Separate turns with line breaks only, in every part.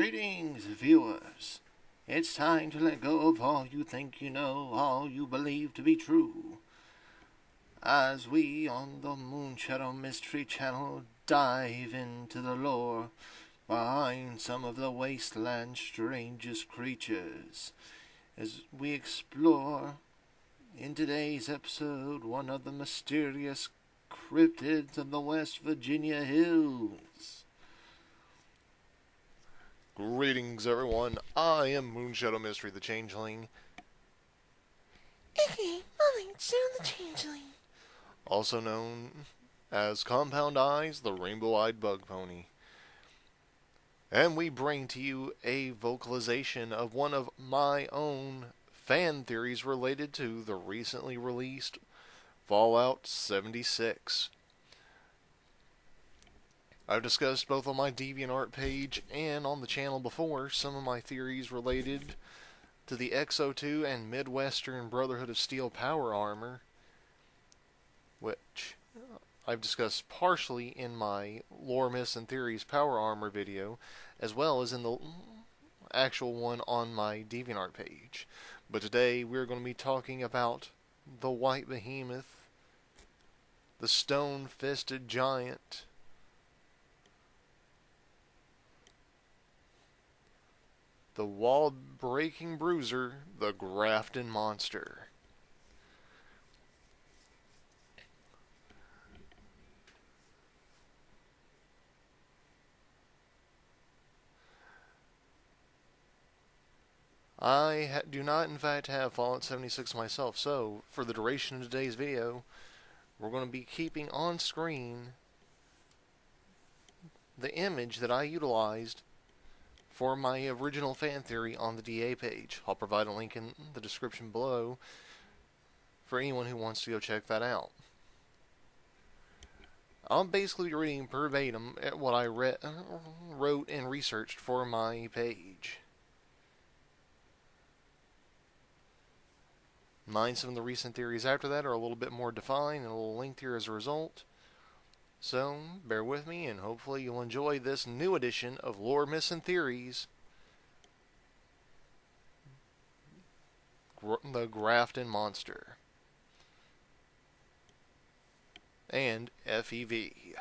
Greetings, viewers. It's time to let go of all you think you know, all you believe to be true. As we on the Moonshadow Mystery channel dive into the lore behind some of the wasteland's strangest creatures, as we explore in today's episode one of the mysterious cryptids of the West Virginia hills.
Greetings, everyone. I am Moonshadow Mystery, the Changeling.
Sound the Changeling.
Also known as Compound Eyes, the Rainbow-Eyed Bug Pony. And we bring to you a vocalization of one of my own fan theories related to the recently released Fallout 76. I've discussed both on my DeviantArt page and on the channel before some of my theories related to the XO2 and Midwestern Brotherhood of Steel power armor, which I've discussed partially in my Lore Myths and Theories power armor video, as well as in the actual one on my DeviantArt page. But today we're going to be talking about the White Behemoth, the Stone-Fisted Giant, the wall-breaking bruiser, the Grafton monster. I do not, in fact, have Fallout 76 myself, so for the duration of today's video, we're going to be keeping on screen the image that I utilized for my original fan theory on the DA page. I'll provide a link in the description below for anyone who wants to go check that out. I'm basically reading verbatim at what I wrote and researched for my page. Some of the recent theories after that are a little bit more defined and a little lengthier as a result. So, bear with me, and hopefully you'll enjoy this new edition of Lore, Myths, and Theories, the Grafton Monster, and FEV.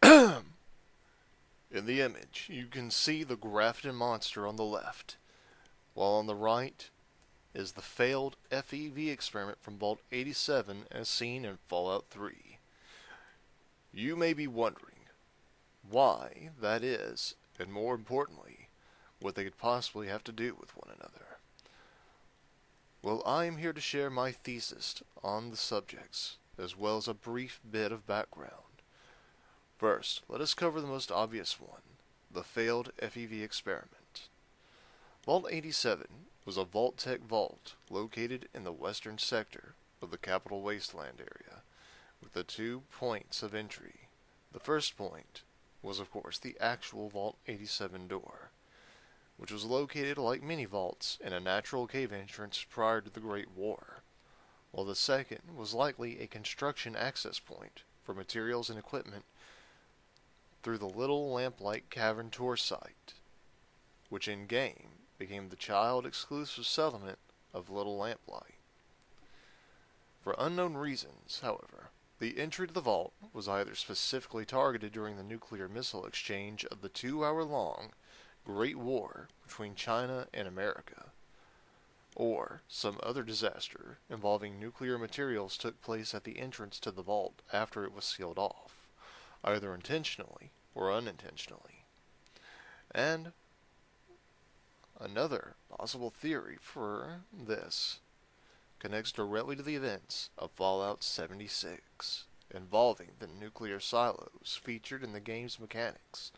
In the image, you can see the Grafton Monster on the left, while on the right is the failed FEV experiment from Vault 87 as seen in Fallout 3. You may be wondering why that is, and more importantly, what they could possibly have to do with one another. Well, I am here to share my thesis on the subjects, as well as a brief bit of background. First, let us cover the most obvious one, the failed FEV experiment. Vault 87 was a Vault-Tec vault located in the western sector of the Capital Wasteland area, with the 2 points of entry. The first point was, of course, the actual Vault 87 door, which was located like many vaults in a natural cave entrance prior to the Great War, while the second was likely a construction access point for materials and equipment through the Little Lamplight Cavern tour site, which in-game became the child-exclusive settlement of Little Lamplight. For unknown reasons, however, the entry to the vault was either specifically targeted during the nuclear missile exchange of the 2-hour-long Great War between China and America, or some other disaster involving nuclear materials took place at the entrance to the vault after it was sealed off, either intentionally or unintentionally. And another possible theory for this connects directly to the events of Fallout 76, involving the nuclear silos featured in the game's mechanics,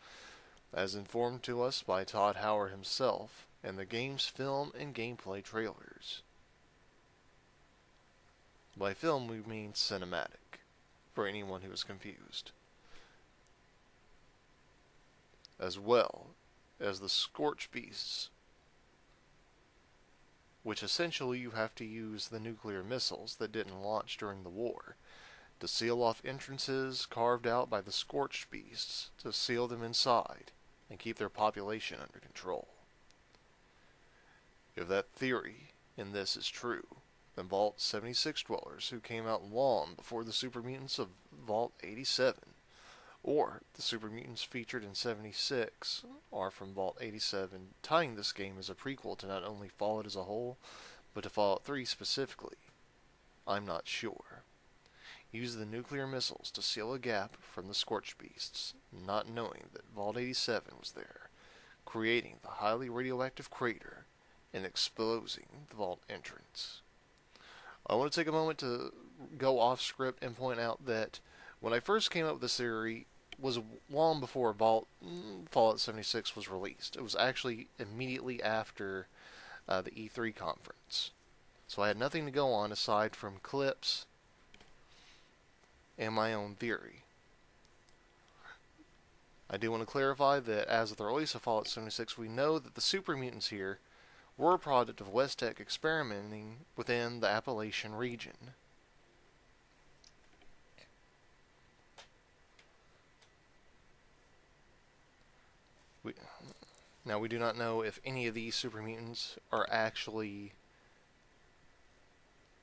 as informed to us by Todd Howard himself in the game's film and gameplay trailers. By film we mean cinematic, for anyone who is confused, as well as the Scorch Beasts, which essentially you have to use the nuclear missiles that didn't launch during the war to seal off entrances carved out by the scorched beasts to seal them inside and keep their population under control. If that theory in this is true, then Vault 76 dwellers who came out long before the super mutants of Vault 87, or the super mutants featured in 76, are from Vault 87, tying this game as a prequel to not only Fallout as a whole, but to Fallout 3 specifically. I'm not sure. Use the nuclear missiles to seal a gap from the Scorched Beasts, not knowing that Vault 87 was there, creating the highly radioactive crater and exposing the vault entrance. I want to take a moment to go off script and point out that when I first came up with this theory was long before Fallout 76 was released. It was actually immediately after the E3 conference. So I had nothing to go on aside from clips and my own theory. I do want to clarify that as of the release of Fallout 76, we know that the super mutants here were a product of West Tech experimenting within the Appalachian region. Now, we do not know if any of these super mutants are actually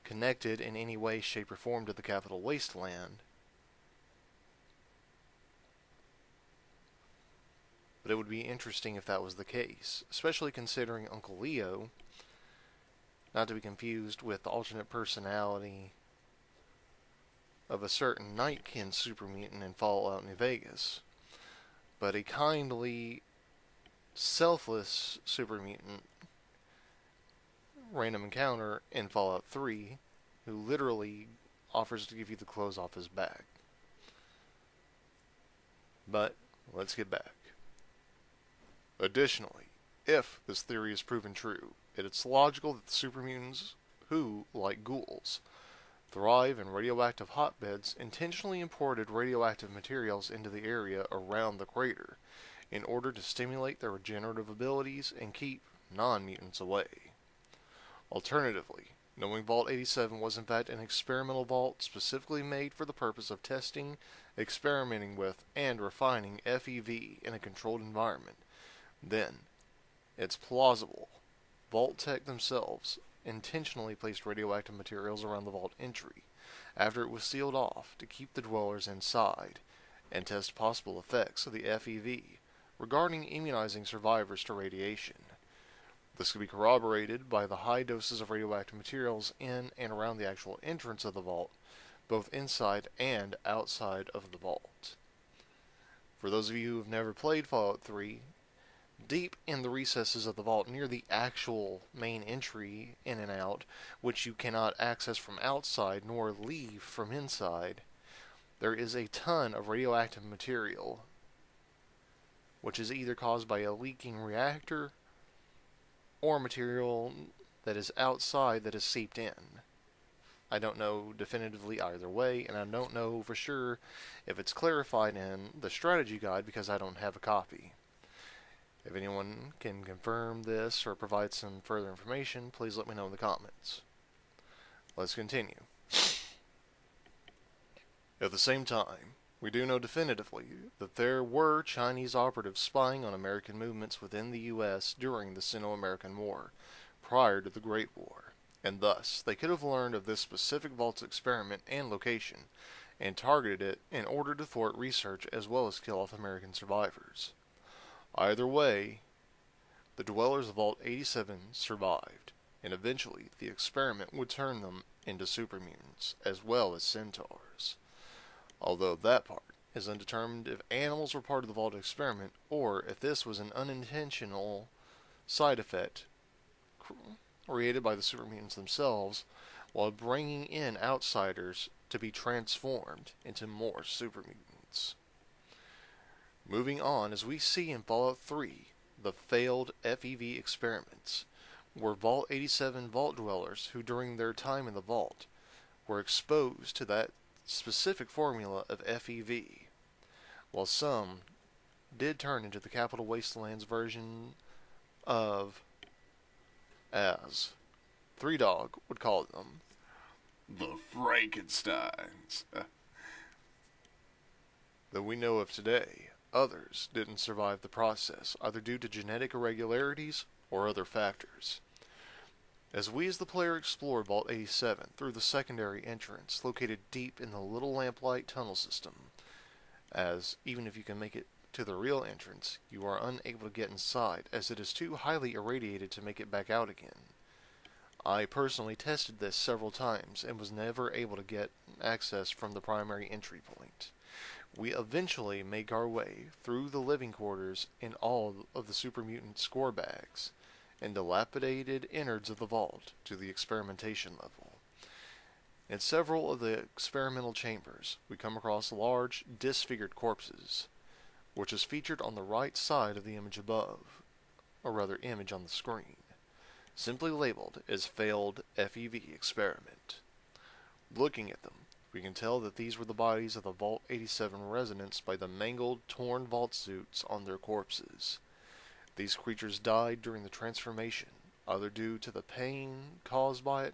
connected in any way, shape, or form to the Capital Wasteland. But it would be interesting if that was the case, especially considering Uncle Leo, not to be confused with the alternate personality of a certain Nightkin super mutant in Fallout New Vegas, but a kindly, selfless super mutant random encounter in Fallout 3 who literally offers to give you the clothes off his back. But let's get back. Additionally, if this theory is proven true, it's logical that the super mutants who, like ghouls, thrive in radioactive hotbeds intentionally imported radioactive materials into the area around the crater in order to stimulate their regenerative abilities and keep non-mutants away. Alternatively, knowing Vault 87 was in fact an experimental vault specifically made for the purpose of testing, experimenting with, and refining FEV in a controlled environment, then it's plausible Vault Tech themselves intentionally placed radioactive materials around the vault entry after it was sealed off to keep the dwellers inside and test possible effects of the FEV regarding immunizing survivors to radiation. This could be corroborated by the high doses of radioactive materials in and around the actual entrance of the vault, both inside and outside of the vault. For those of you who have never played Fallout 3, deep in the recesses of the vault near the actual main entry in and out, which you cannot access from outside nor leave from inside, there is a ton of radioactive material, which is either caused by a leaking reactor or material that is outside that is seeped in. I don't know definitively either way, and I don't know for sure if it's clarified in the strategy guide because I don't have a copy. If anyone can confirm this or provide some further information, please let me know in the comments. Let's continue. At the same time, we do know definitively that there were Chinese operatives spying on American movements within the U.S. during the Sino-American War, prior to the Great War, and thus they could have learned of this specific vault's experiment and location, and targeted it in order to thwart research as well as kill off American survivors. Either way, the dwellers of Vault 87 survived, and eventually the experiment would turn them into super mutants, as well as centaurs. Although that part is undetermined if animals were part of the Vault experiment, or if this was an unintentional side effect created by the super mutants themselves, while bringing in outsiders to be transformed into more super mutants. Moving on, as we see in Fallout 3, the failed FEV experiments, were Vault 87 vault dwellers who during their time in the vault were exposed to that specific formula of FEV, while some did turn into the Capital Wasteland's version of, as Three Dog would call them,
The Frankensteins.
that we know of today. Others didn't survive the process, either due to genetic irregularities or other factors. As we as the player explore Vault 87 through the secondary entrance located deep in the little lamplight tunnel system, as even if you can make it to the real entrance, you are unable to get inside as it is too highly irradiated to make it back out again. I personally tested this several times and was never able to get access from the primary entry point. We eventually make our way through the living quarters in all of the super mutant score bags and dilapidated innards of the vault to the experimentation level. In several of the experimental chambers, we come across large, disfigured corpses, which is featured on the right side of the image above, or rather image on the screen, simply labeled as Failed FEV Experiment. Looking at them, we can tell that these were the bodies of the Vault 87 residents by the mangled, torn vault suits on their corpses. These creatures died during the transformation, either due to the pain caused by it,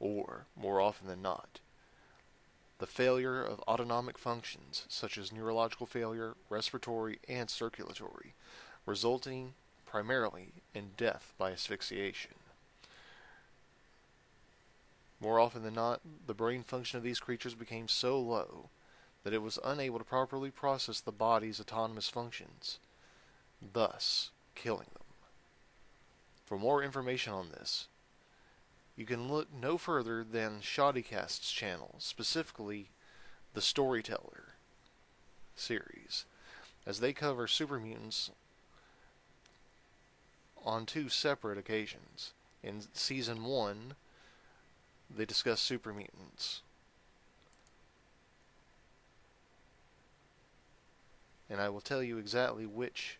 or, more often than not, the failure of autonomic functions such as neurological failure, respiratory, and circulatory, resulting primarily in death by asphyxiation. More often than not, the brain function of these creatures became so low that it was unable to properly process the body's autonomous functions, thus killing them. For more information on this, you can look no further than Shoddycast's channel, specifically the Storyteller series, as they cover super mutants on 2 separate occasions. In Season 1, they discuss super mutants. And I will tell you exactly which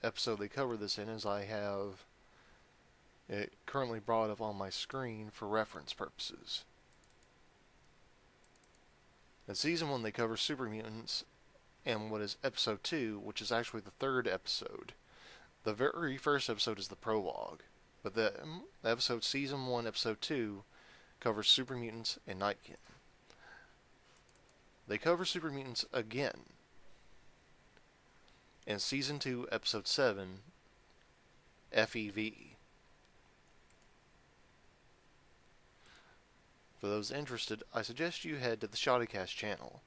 episode they cover this in, as I have it currently brought up on my screen for reference purposes. In Season 1 they cover super mutants, and what is Episode 2, which is actually the 3rd episode. The very first episode is the prologue, but the episode Season 1, Episode 2 covers super mutants and Nightkin. They cover super mutants again in Season 2, Episode 7, FEV. For those interested, I suggest you head to the Shoddycast channel,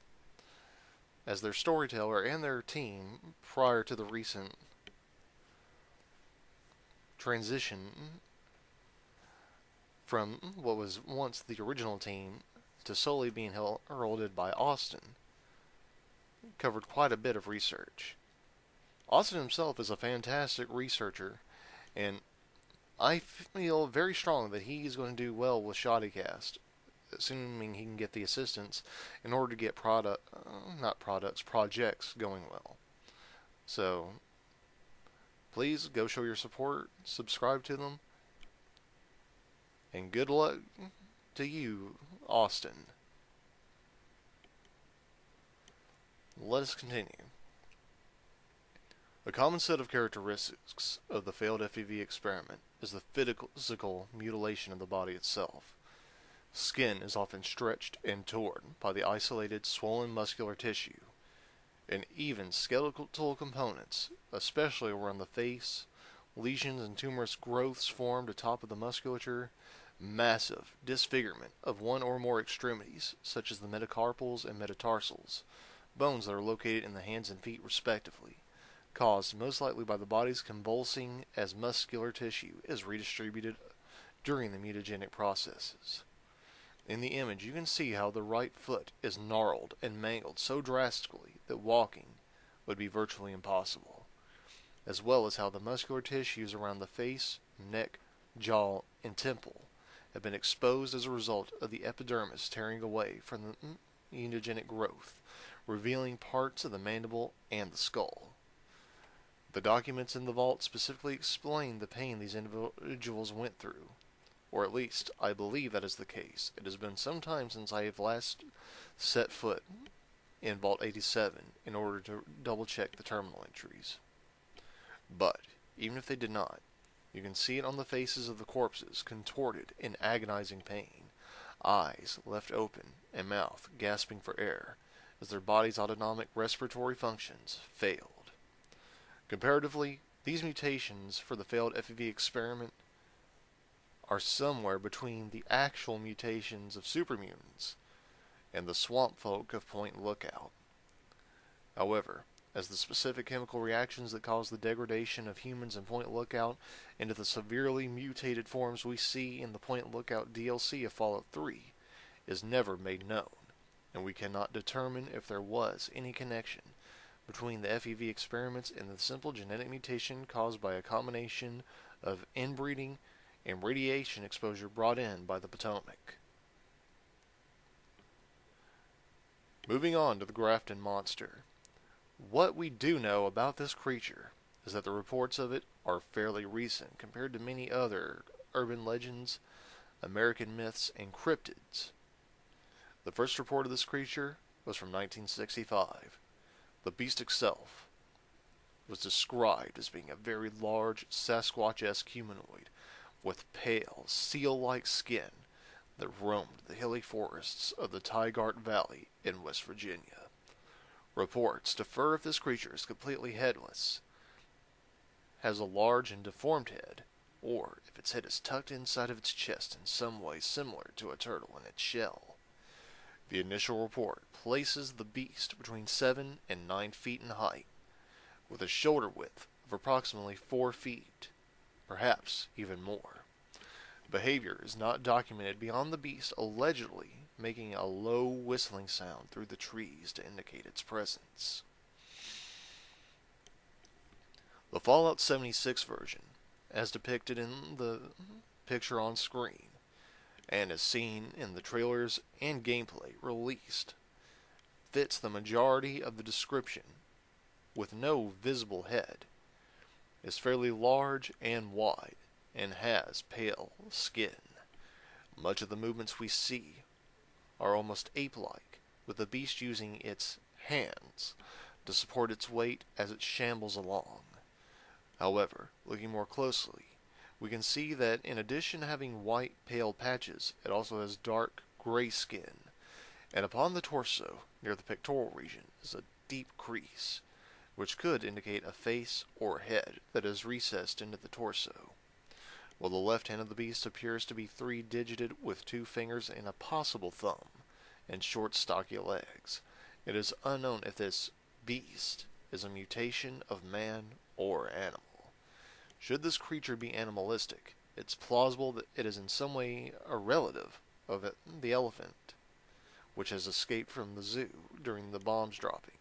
as their storyteller and their team, prior to the recent transition from what was once the original team to solely being heralded by Austin, covered quite a bit of research. Austin himself is a fantastic researcher, and I feel very strong that he is going to do well with Shoddycast, assuming he can get the assistance in order to get projects going well. So, please go show your support, subscribe to them, and good luck to you, Austin. Let us continue. A common set of characteristics of the failed FEV experiment is the physical mutilation of the body itself. Skin is often stretched and torn by the isolated, swollen muscular tissue, and even skeletal components, especially around the face, lesions and tumorous growths formed atop of the musculature, massive disfigurement of one or more extremities, such as the metacarpals and metatarsals, bones that are located in the hands and feet respectively, caused most likely by the body's convulsing as muscular tissue is redistributed during the mutagenic processes. In the image, you can see how the right foot is gnarled and mangled so drastically that walking would be virtually impossible, as well as how the muscular tissues around the face, neck, jaw, and temple have been exposed as a result of the epidermis tearing away from the mutagenic growth, revealing parts of the mandible and the skull. The documents in the vault specifically explain the pain these individuals went through, or at least I believe that is the case. It has been some time since I have last set foot in Vault 87 in order to double check the terminal entries. But, even if they did not, you can see it on the faces of the corpses, contorted in agonizing pain, eyes left open and mouth gasping for air, as their body's autonomic respiratory functions failed. Comparatively, these mutations for the failed FEV experiment are somewhere between the actual mutations of supermutants and the swamp folk of Point Lookout. However, as the specific chemical reactions that cause the degradation of humans in Point Lookout into the severely mutated forms we see in the Point Lookout DLC of Fallout 3 is never made known, and we cannot determine if there was any connection between the FEV experiments and the simple genetic mutation caused by a combination of inbreeding and radiation exposure brought in by the Potomac. Moving on to the Grafton monster. What we do know about this creature is that the reports of it are fairly recent compared to many other urban legends, American myths, and cryptids. The first report of this creature was from 1965. The beast itself was described as being a very large Sasquatch-esque humanoid with pale, seal-like skin that roamed the hilly forests of the Tygart Valley in West Virginia. Reports differ if this creature is completely headless, has a large and deformed head, or if its head is tucked inside of its chest in some way similar to a turtle in its shell. The initial report places the beast between 7 and 9 feet in height, with a shoulder width of approximately 4 feet, perhaps even more. Behavior is not documented beyond the beast allegedly making a low whistling sound through the trees to indicate its presence. The Fallout 76 version, as depicted in the picture on screen, and as seen in the trailers and gameplay released, fits the majority of the description with no visible head, is fairly large and wide, and has pale skin. Much of the movements we see are almost ape-like, with the beast using its hands to support its weight as it shambles along. However, looking more closely, we can see that in addition to having white pale patches, it also has dark gray skin, and upon the torso, near the pectoral region, is a deep crease, which could indicate a face or head that is recessed into the torso. While the left hand of the beast appears to be 3-digited with 2 fingers and a possible thumb, and short stocky legs, it is unknown if this beast is a mutation of man or animal. Should this creature be animalistic, it's plausible that it is in some way a relative of the elephant, which has escaped from the zoo during the bombs dropping.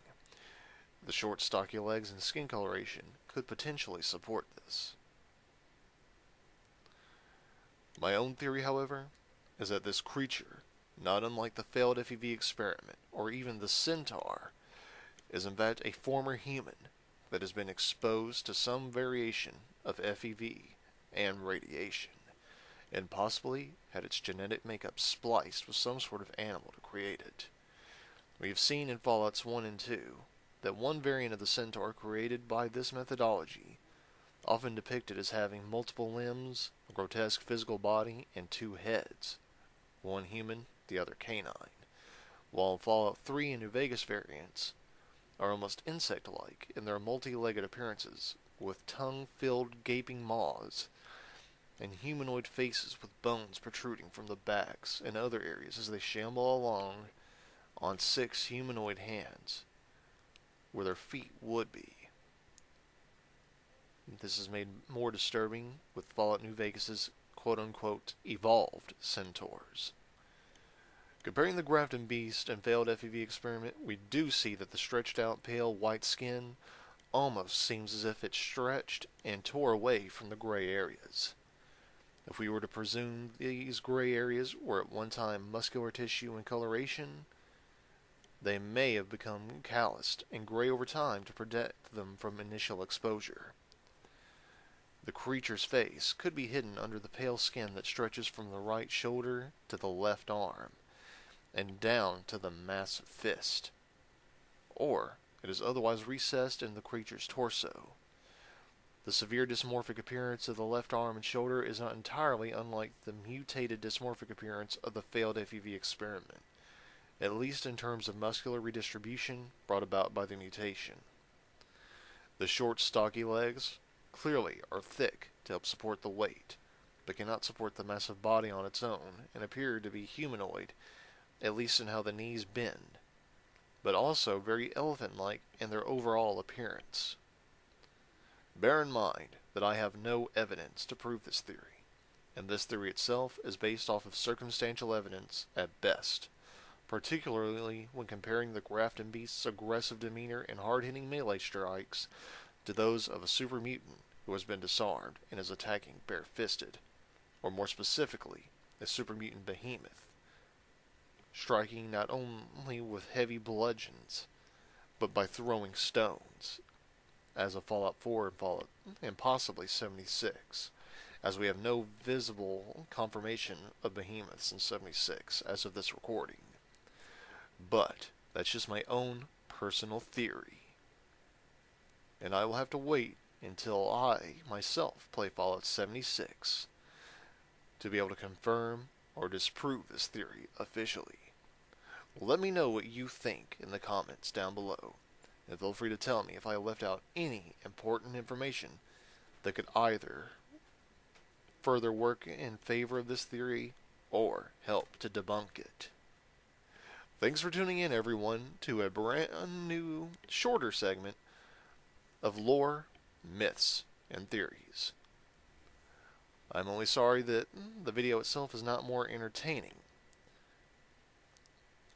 The short stocky legs and skin coloration could potentially support this. My own theory, however, is that this creature, not unlike the failed FEV experiment or even the centaur, is in fact a former human that has been exposed to some variation of FEV and radiation, and possibly had its genetic makeup spliced with some sort of animal to create it. We have seen in Fallouts 1 and 2 that one variant of the centaur created by this methodology, often depicted as having multiple limbs, a grotesque physical body, and 2 heads, one human, the other canine, while in Fallout 3 and New Vegas variants are almost insect-like in their multi-legged appearances, with tongue-filled gaping maws, and humanoid faces with bones protruding from the backs and other areas as they shamble along on 6 humanoid hands, where their feet would be. This is made more disturbing with Fallout New Vegas' quote-unquote evolved centaurs. Comparing the Grafton Beast and failed FEV experiment, we do see that the stretched out pale white skin almost seems as if it stretched and tore away from the gray areas. If we were to presume these gray areas were at one time muscular tissue and coloration, they may have become calloused and gray over time to protect them from initial exposure. The creature's face could be hidden under the pale skin that stretches from the right shoulder to the left arm, and down to the massive fist. Or it is otherwise recessed in the creature's torso. The severe dysmorphic appearance of the left arm and shoulder is not entirely unlike the mutated dysmorphic appearance of the failed FEV experiment, at least in terms of muscular redistribution brought about by the mutation. The short, stocky legs clearly are thick to help support the weight, but cannot support the massive body on its own, and appear to be humanoid, at least in how the knees bend, but also very elephant-like in their overall appearance. Bear in mind that I have no evidence to prove this theory, and this theory itself is based off of circumstantial evidence at best, particularly when comparing the Grafton beast's aggressive demeanor and hard-hitting melee strikes to those of a super mutant who has been disarmed and is attacking bare-fisted, or more specifically, a super mutant behemoth, striking not only with heavy bludgeons, but by throwing stones, as of Fallout 4 and possibly 76, as we have no visible confirmation of behemoths in 76 as of this recording. But that's just my own personal theory, and I will have to wait until I myself play Fallout 76 to be able to confirm or disprove this theory officially. Let me know what you think in the comments down below, and feel free to tell me if I left out any important information that could either further work in favor of this theory or help to debunk it. Thanks for tuning in, everyone, to a brand new, shorter segment of lore, myths, and theories. I'm only sorry that the video itself is not more entertaining.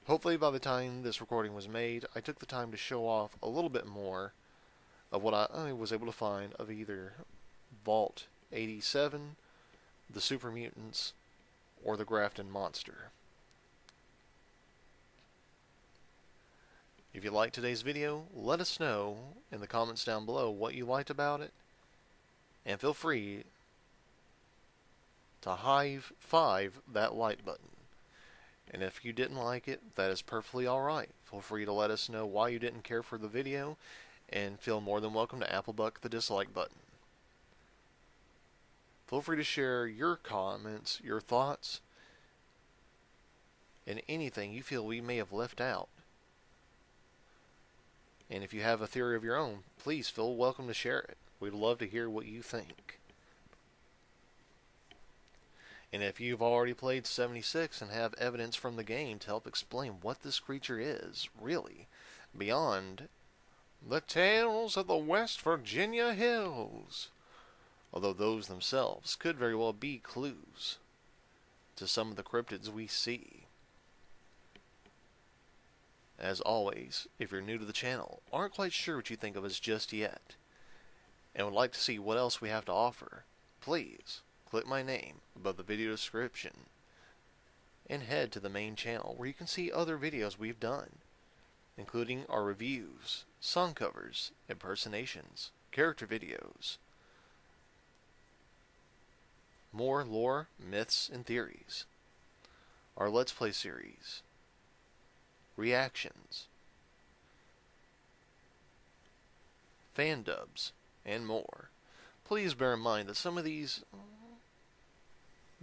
Hopefully by the time this recording was made, I took the time to show off a little bit more of what I was able to find of either Vault 87, the Super Mutants, or the Grafton Monster. If you liked today's video, let us know in the comments down below what you liked about it, and feel free to high-five that like button. And if you didn't like it, that is perfectly alright. Feel free to let us know why you didn't care for the video, and feel more than welcome to Applebuck the dislike button. Feel free to share your comments, your thoughts, and anything you feel we may have left out. And if you have a theory of your own, please feel welcome to share it. We'd love to hear what you think. And if you've already played 76 and have evidence from the game to help explain what this creature is, really, beyond the tales of the West Virginia hills, although those themselves could very well be clues to some of the cryptids we see. As always, if you're new to the channel, aren't quite sure what you think of us just yet, and would like to see what else we have to offer, please click my name above the video description and head to the main channel where you can see other videos we've done, including our reviews, song covers, impersonations, character videos, more lore, myths, and theories, our Let's Play series, reactions, fan dubs, and more. Please bear in mind that some of these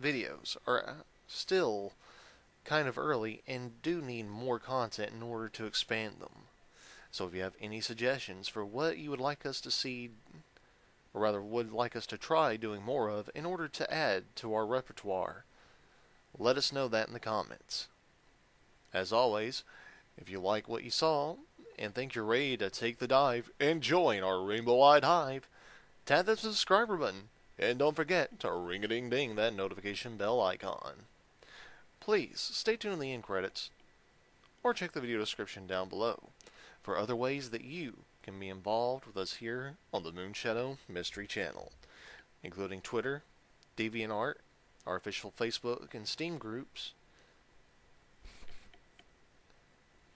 videos are still kind of early and do need more content in order to expand them. So if you have any suggestions for what you would like us to see, or rather would like us to try doing more of in order to add to our repertoire, let us know that in the comments. As always, if you like what you saw and think you're ready to take the dive and join our rainbow-eyed hive, tap that subscriber button, and don't forget to ring-a-ding-ding that notification bell icon. Please stay tuned in the end credits, or check the video description down below for other ways that you can be involved with us here on the Moonshadow Mystery channel, including Twitter, DeviantArt, our official Facebook and Steam groups,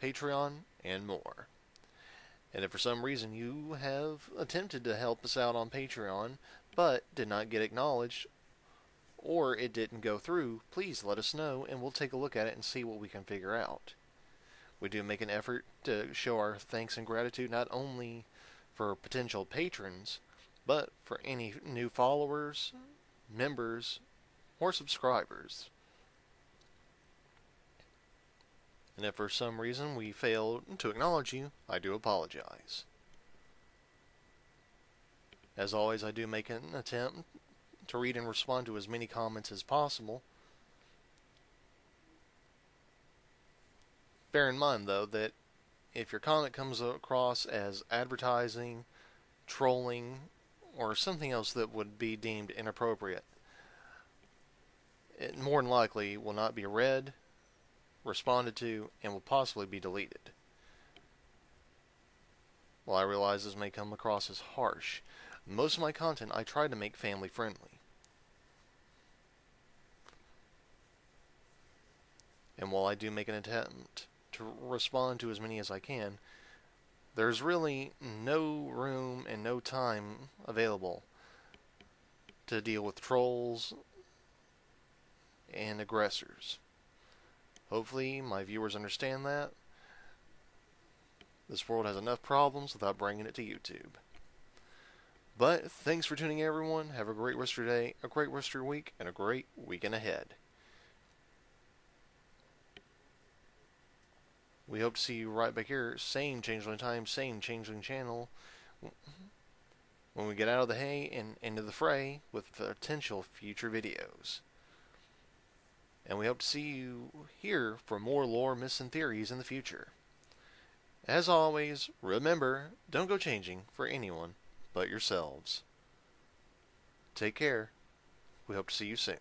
Patreon, and more. And if for some reason you have attempted to help us out on Patreon, but did not get acknowledged, or it didn't go through, please let us know and we'll take a look at it and see what we can figure out. We do make an effort to show our thanks and gratitude not only for potential patrons, but for any new followers, members, or subscribers. And if for some reason we fail to acknowledge you, I do apologize. As always, I do make an attempt to read and respond to as many comments as possible. Bear in mind, though, that if your comment comes across as advertising, trolling, or something else that would be deemed inappropriate, it more than likely will not be read, responded to, and will possibly be deleted. While I realize this may come across as harsh, most of my content I try to make family friendly. And while I do make an attempt to respond to as many as I can, there's really no room and no time available to deal with trolls and aggressors. Hopefully my viewers understand that. This world has enough problems without bringing it to YouTube. But thanks for tuning in, everyone. Have a great rest of your day, a great rest of your week, and a great weekend ahead. We hope to see you right back here, same Changeling time, same Changeling channel, when we get out of the hay and into the fray with potential future videos. And we hope to see you here for more lore, myths, and theories in the future. As always, remember, don't go changing for anyone but yourselves. Take care. We hope to see you soon.